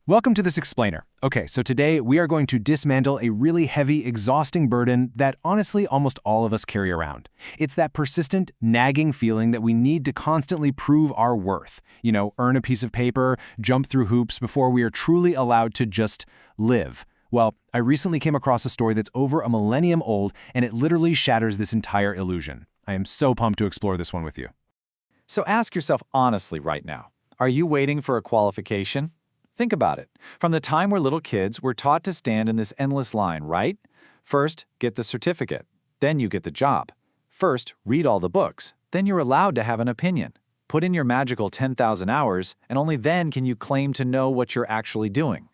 Welcome to this explainer. Okay, so today we are going to dismantle a really heavy, exhausting burden that honestly almost all of us carry around. It's that persistent, nagging feeling that we need to constantly prove our worth. Earn a piece of paper, jump through hoops before we are truly allowed to just live. Well, I recently came across a story that's over a millennium old, and it literally shatters this entire illusion. I am so pumped to explore this one with you. So ask yourself honestly right now, are you waiting for a qualification? Think about it. From the time we're little kids, we're taught to stand in this endless line, right? First, get the certificate. Then you get the job. First, read all the books. Then you're allowed to have an opinion. Put in your magical 10,000 hours, and only then can you claim to know what you're actually doing.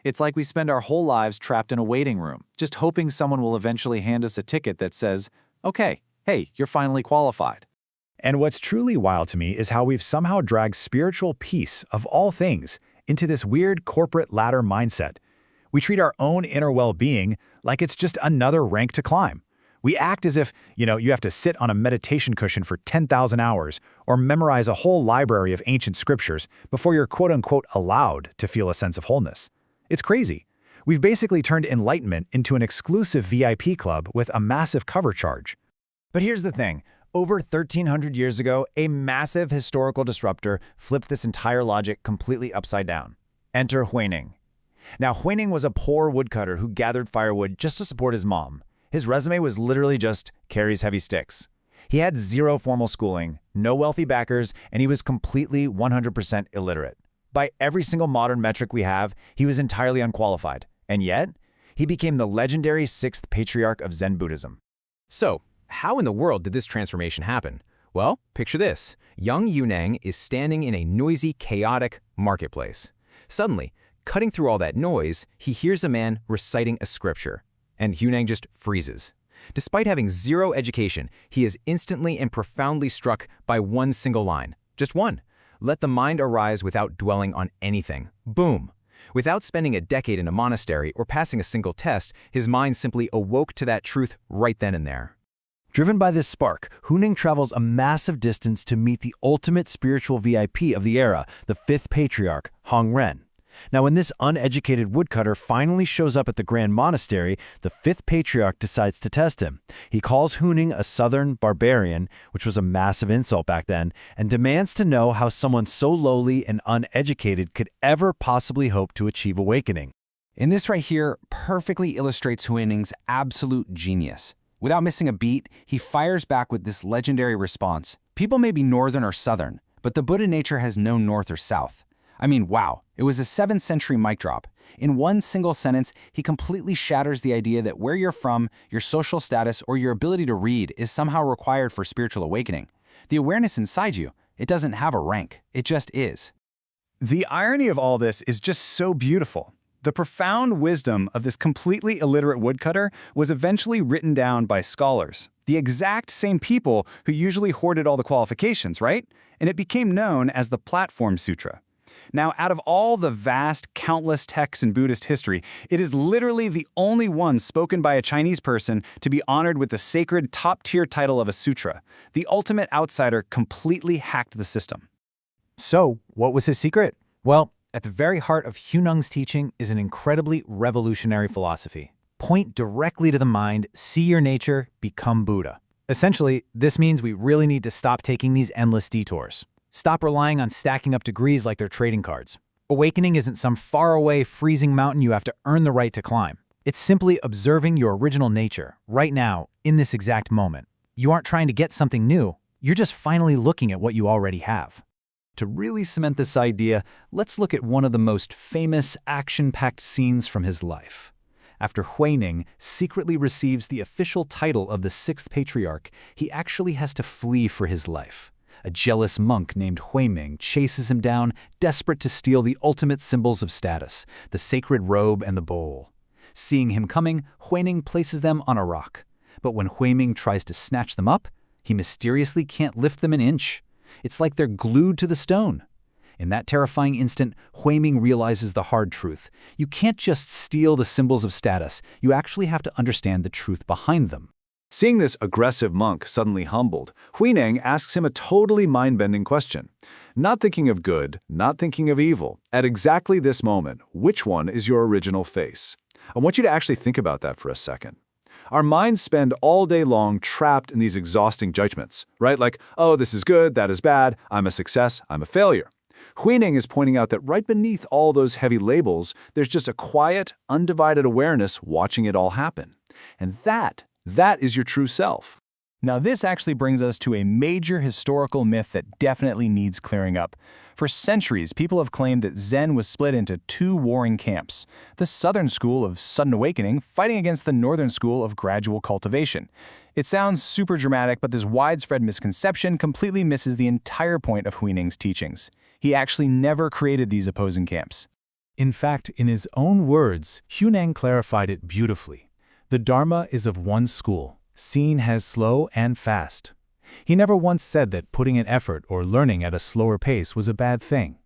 It's like we spend our whole lives trapped in a waiting room, just hoping someone will eventually hand us a ticket that says, okay, hey, you're finally qualified. And what's truly wild to me is how we've somehow dragged spiritual peace, of all things, into this weird corporate ladder mindset. We treat our own inner well-being like it's just another rank to climb. We act as if, you have to sit on a meditation cushion for 10,000 hours or memorize a whole library of ancient scriptures before you're quote-unquote allowed to feel a sense of wholeness. It's crazy. We've basically turned enlightenment into an exclusive VIP club with a massive cover charge. But here's the thing. Over 1,300 years ago, a massive historical disruptor flipped this entire logic completely upside down. Enter Huineng. Now, Huineng was a poor woodcutter who gathered firewood just to support his mom. His resume was literally just carries heavy sticks. He had zero formal schooling, no wealthy backers, and he was completely 100% illiterate. By every single modern metric we have, he was entirely unqualified. And yet, he became the legendary Sixth Patriarch of Zen Buddhism. So, how in the world did this transformation happen? Well, picture this. Young Huineng is standing in a noisy, chaotic marketplace. Suddenly, cutting through all that noise, he hears a man reciting a scripture, and Huineng just freezes. Despite having zero education, he is instantly and profoundly struck by one single line. Just one. Let the mind arise without dwelling on anything. Boom. Without spending a decade in a monastery or passing a single test, his mind simply awoke to that truth right then and there. Driven by this spark, Huineng travels a massive distance to meet the ultimate spiritual VIP of the era, the fifth patriarch, Hongren. Now, when this uneducated woodcutter finally shows up at the Grand Monastery, the fifth patriarch decides to test him. He calls Huineng a southern barbarian, which was a massive insult back then, and demands to know how someone so lowly and uneducated could ever possibly hope to achieve awakening. And this right here perfectly illustrates Huineng's absolute genius. Without missing a beat, he fires back with this legendary response. People may be northern or southern, but the Buddha nature has no north or south. I mean, wow, it was a 7th century mic drop. In one single sentence, he completely shatters the idea that where you're from, your social status, or your ability to read is somehow required for spiritual awakening. The awareness inside you, it doesn't have a rank, it just is. The irony of all this is just so beautiful. The profound wisdom of this completely illiterate woodcutter was eventually written down by scholars, the exact same people who usually hoarded all the qualifications, right? And it became known as the Platform Sutra. Now, out of all the vast, countless texts in Buddhist history, it is literally the only one spoken by a Chinese person to be honored with the sacred top-tier title of a sutra. The ultimate outsider completely hacked the system. So, what was his secret? Well, at the very heart of Huineng's teaching is an incredibly revolutionary philosophy. Point directly to the mind, see your nature, become Buddha. Essentially, this means we really need to stop taking these endless detours. Stop relying on stacking up degrees like they're trading cards. Awakening isn't some faraway, freezing mountain you have to earn the right to climb. It's simply observing your original nature, right now, in this exact moment. You aren't trying to get something new, you're just finally looking at what you already have. To really cement this idea, let's look at one of the most famous, action-packed scenes from his life. After Huineng secretly receives the official title of the Sixth Patriarch, he actually has to flee for his life. A jealous monk named Huineng chases him down, desperate to steal the ultimate symbols of status, the sacred robe and the bowl. Seeing him coming, Huineng places them on a rock. But when Huineng tries to snatch them up, he mysteriously can't lift them an inch. It's like they're glued to the stone. In that terrifying instant, Huineng realizes the hard truth. You can't just steal the symbols of status. You actually have to understand the truth behind them. Seeing this aggressive monk suddenly humbled, Huineng asks him a totally mind-bending question. Not thinking of good, not thinking of evil, at exactly this moment, which one is your original face? I want you to actually think about that for a second. Our minds spend all day long trapped in these exhausting judgments, right? Like, oh, this is good, that is bad, I'm a success, I'm a failure. Huineng is pointing out that right beneath all those heavy labels, there's just a quiet, undivided awareness watching it all happen. And that is your true self. Now this actually brings us to a major historical myth that definitely needs clearing up. For centuries, people have claimed that Zen was split into two warring camps, the southern school of sudden awakening fighting against the northern school of gradual cultivation. It sounds super dramatic, but this widespread misconception completely misses the entire point of Huineng's teachings. He actually never created these opposing camps. In fact, in his own words, Huineng clarified it beautifully. The Dharma is of one school, seen as slow and fast. He never once said that putting in effort or learning at a slower pace was a bad thing.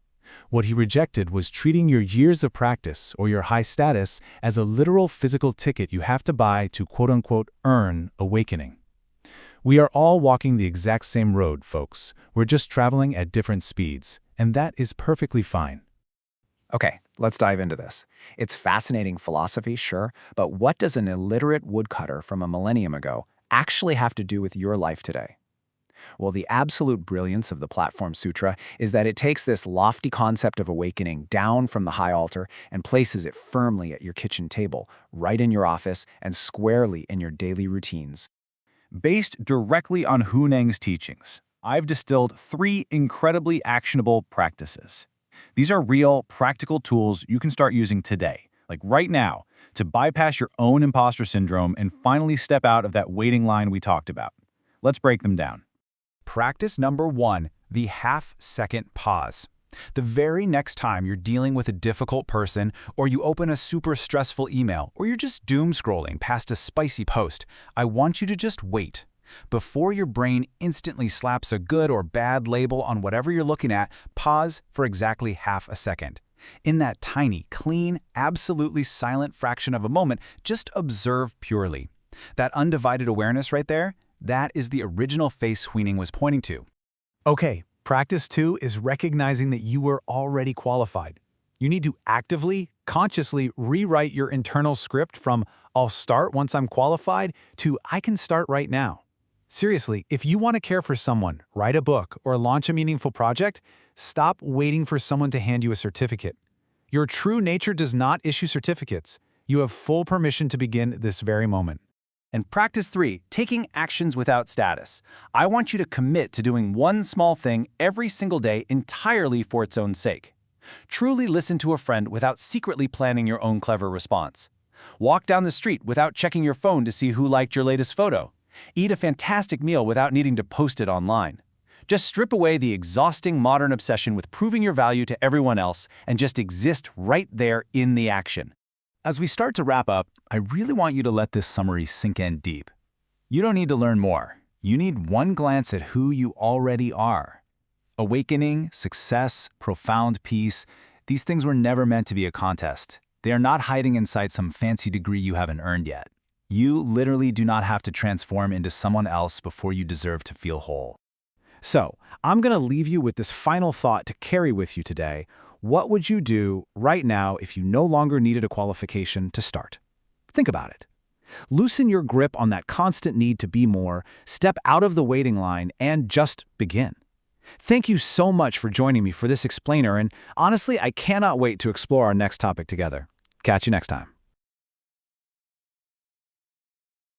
What he rejected was treating your years of practice or your high status as a literal physical ticket you have to buy to quote-unquote earn awakening. We are all walking the exact same road, folks. We're just traveling at different speeds, and that is perfectly fine. Okay, let's dive into this. It's fascinating philosophy, sure, but what does an illiterate woodcutter from a millennium ago actually have to do with your life today? Well, the absolute brilliance of the Platform Sutra is that it takes this lofty concept of awakening down from the high altar and places it firmly at your kitchen table, right in your office, and squarely in your daily routines. Based directly on Huineng's teachings, I've distilled 3 incredibly actionable practices. These are real, practical tools you can start using today, like right now, to bypass your own imposter syndrome and finally step out of that waiting line we talked about. Let's break them down. Practice number 1, the half-second pause. The very next time you're dealing with a difficult person, or you open a super stressful email, or you're just doom scrolling past a spicy post, I want you to just wait. Before your brain instantly slaps a good or bad label on whatever you're looking at, pause for exactly half a second. In that tiny, clean, absolutely silent fraction of a moment, just observe purely. That undivided awareness right there, that is the original face Huineng was pointing to. Okay, practice 2 is recognizing that you were already qualified. You need to actively, consciously rewrite your internal script from "I'll start once I'm qualified" to "I can start right now." Seriously, if you want to care for someone, write a book, or launch a meaningful project, stop waiting for someone to hand you a certificate. Your true nature does not issue certificates. You have full permission to begin this very moment. And practice 3, taking actions without status. I want you to commit to doing one small thing every single day entirely for its own sake. Truly listen to a friend without secretly planning your own clever response. Walk down the street without checking your phone to see who liked your latest photo. Eat a fantastic meal without needing to post it online. Just strip away the exhausting modern obsession with proving your value to everyone else and just exist right there in the action. As we start to wrap up, I really want you to let this summary sink in deep. You don't need to learn more. You need one glance at who you already are. Awakening, success, profound peace, these things were never meant to be a contest. They are not hiding inside some fancy degree you haven't earned yet. You literally do not have to transform into someone else before you deserve to feel whole. So, I'm going to leave you with this final thought to carry with you today. What would you do right now if you no longer needed a qualification to start? Think about it. Loosen your grip on that constant need to be more, step out of the waiting line, and just begin. Thank you so much for joining me for this explainer, and honestly, I cannot wait to explore our next topic together. Catch you next time.